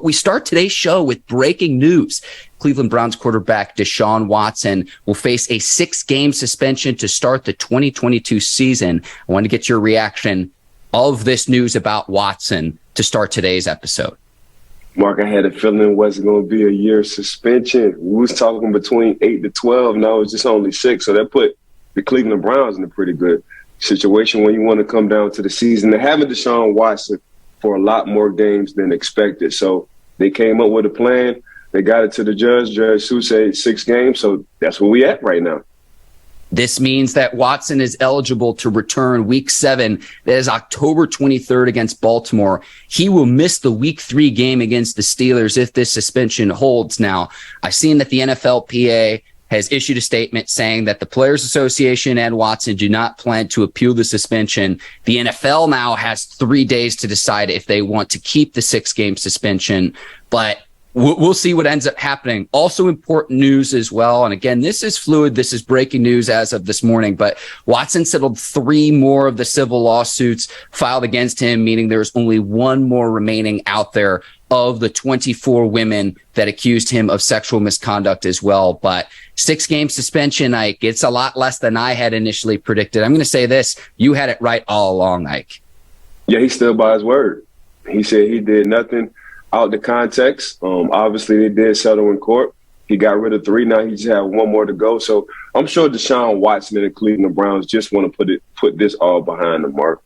We start today's show with breaking news. Cleveland Browns quarterback Deshaun Watson will face a 6-game suspension to start the 2022 season. I want to get your reaction of this news about Watson to start today's episode. Mark, I had a feeling it wasn't going to be a year suspension. We was talking between 8 to 12. Now it's just only 6. So that put the Cleveland Browns in a pretty good situation when you want to come down to the season. They're having Deshaun Watson for a lot more games than expected. So they came up with a plan. They got it to the judge. Judge Sue said 6 games. So that's where we at right now. This means that Watson is eligible to return Week 7. That is October 23rd against Baltimore. He will miss the Week 3 game against the Steelers if this suspension holds. Now, I've seen that the NFLPA has issued a statement saying that the Players Association and Watson do not plan to appeal the suspension. The NFL now has 3 days to decide if they want to keep the 6-game suspension, but we'll see what ends up happening. Also important news as well. And again, this is fluid. This is breaking news as of this morning, but Watson settled 3 more of the civil lawsuits filed against him, meaning there's only 1 more remaining out there of the 24 women that accused him of sexual misconduct as well. But 6-game suspension, Ike, it's a lot less than I had initially predicted. I'm going to say this. You had it right all along, Ike. Yeah, he stood by his word. He said he did nothing out the context. Obviously, they did settle in court. He got rid of 3. Now he just have 1 more to go. So I'm sure Deshaun Watson and the Cleveland Browns just want to put this all behind them, Mark.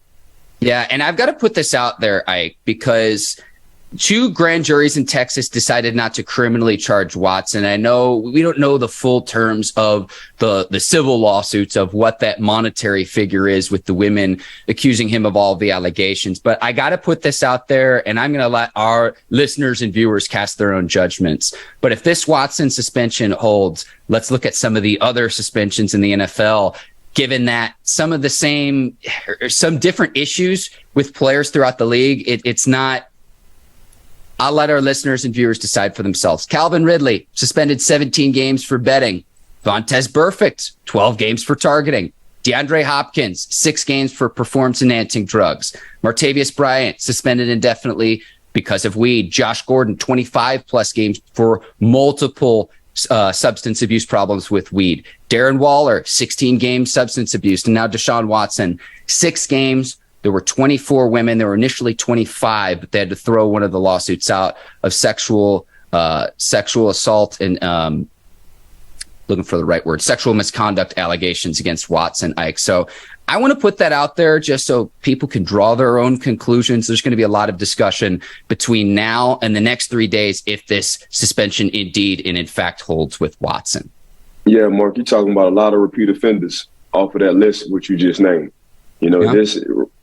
Yeah, and I've got to put this out there, Ike, because 2 grand juries in Texas decided not to criminally charge Watson. I know we don't know the full terms of the civil lawsuits of what that monetary figure is with the women accusing him of all of the allegations. But I got to put this out there, and I'm going to let our listeners and viewers cast their own judgments. But if this Watson suspension holds, let's look at some of the other suspensions in the NFL, given that some of the same or some different issues with players throughout the league. It's not. I'll let our listeners and viewers decide for themselves. Calvin Ridley, suspended 17 games for betting. Vontaze Burfict, 12 games for targeting. DeAndre Hopkins, 6 games for performance-enhancing drugs. Martavius Bryant, suspended indefinitely because of weed. Josh Gordon, 25-plus games for multiple substance abuse problems with weed. Darren Waller, 16 games substance abuse. And now Deshaun Watson, 6 games. There were 24 women. There were initially 25, but they had to throw one of the lawsuits out of sexual assault and looking for the right word, sexual misconduct allegations against Watson, Ike. So I want to put that out there just so people can draw their own conclusions. There's going to be a lot of discussion between now and the next 3 days if this suspension indeed and in fact holds with Watson. Yeah, Mark, you're talking about a lot of repeat offenders off of that list, which you just named. You know,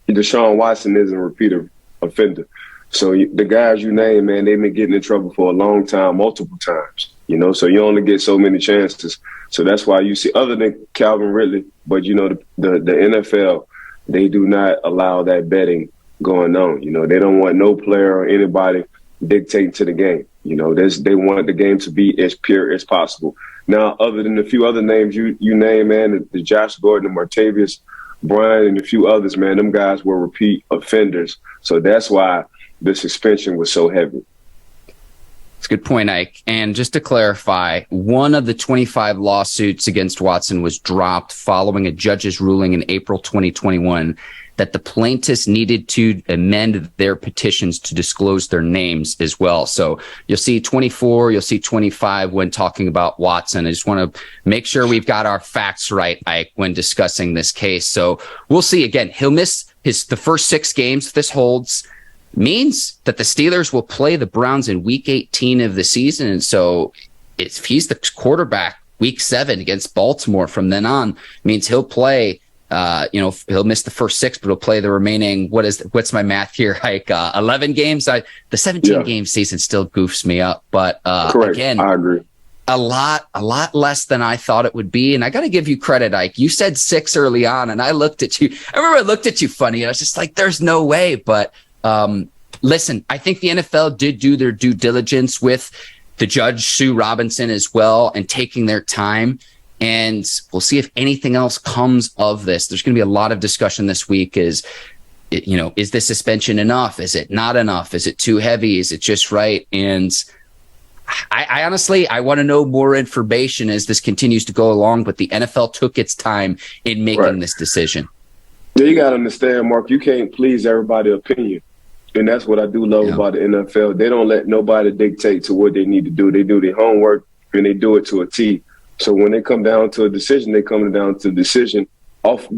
Deshaun Watson isn't a repeat offender. So the guys you name, man, they've been getting in trouble for a long time, multiple times, you know, so you only get so many chances. So that's why you see, other than Calvin Ridley, but, you know, the NFL, they do not allow that betting going on. You know, they don't want no player or anybody dictating to the game. You know, they want the game to be as pure as possible. Now, other than a few other names you name, man, the Josh Gordon, the Martavius Bryant, and a few others, man, them guys were repeat offenders. So that's why the suspension was so heavy. That's a good point, Ike. And just to clarify, one of the 25 lawsuits against Watson was dropped following a judge's ruling in April 2021 that the plaintiffs needed to amend their petitions to disclose their names as well. So you'll see 24, you'll see 25 when talking about Watson. I just want to make sure we've got our facts right, Ike, when discussing this case. So we'll see. Again, he'll miss the first 6 games if this holds. Means that the Steelers will play the Browns in Week 18 of the season. And so if he's the quarterback Week 7 against Baltimore from then on, means he'll play he'll miss the first 6, but he'll play the remaining, what's my math here? Like 11 games. The 17-game season still goofs me up, but again, I agree. A lot less than I thought it would be. And I got to give you credit, Ike. You said 6 early on, and I looked at you. I remember I looked at you funny, and I was just like, there's no way. But listen, I think the NFL did do their due diligence with the judge, Sue Robinson, as well, and taking their time. And we'll see if anything else comes of this. There's going to be a lot of discussion this week as is this suspension enough? Is it not enough? Is it too heavy? Is it just right? And I honestly, I want to know more information as this continues to go along, but the NFL took its time in making this decision. Yeah, you got to understand, Mark, you can't please everybody's opinion. And that's what I do love about the NFL. They don't let nobody dictate to what they need to do. They do their homework and they do it to a T. So when they come down to a decision, they come down to a decision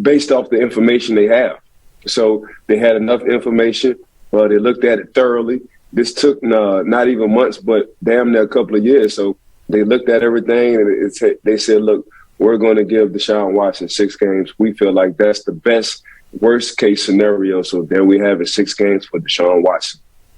based off the information they have. So they had enough information. They looked at it thoroughly. This took not even months, but damn near a couple of years. So they looked at everything and they said, look, we're going to give Deshaun Watson 6 games. We feel like that's the best worst case scenario. So there we have it, 6 games for Deshaun Watson.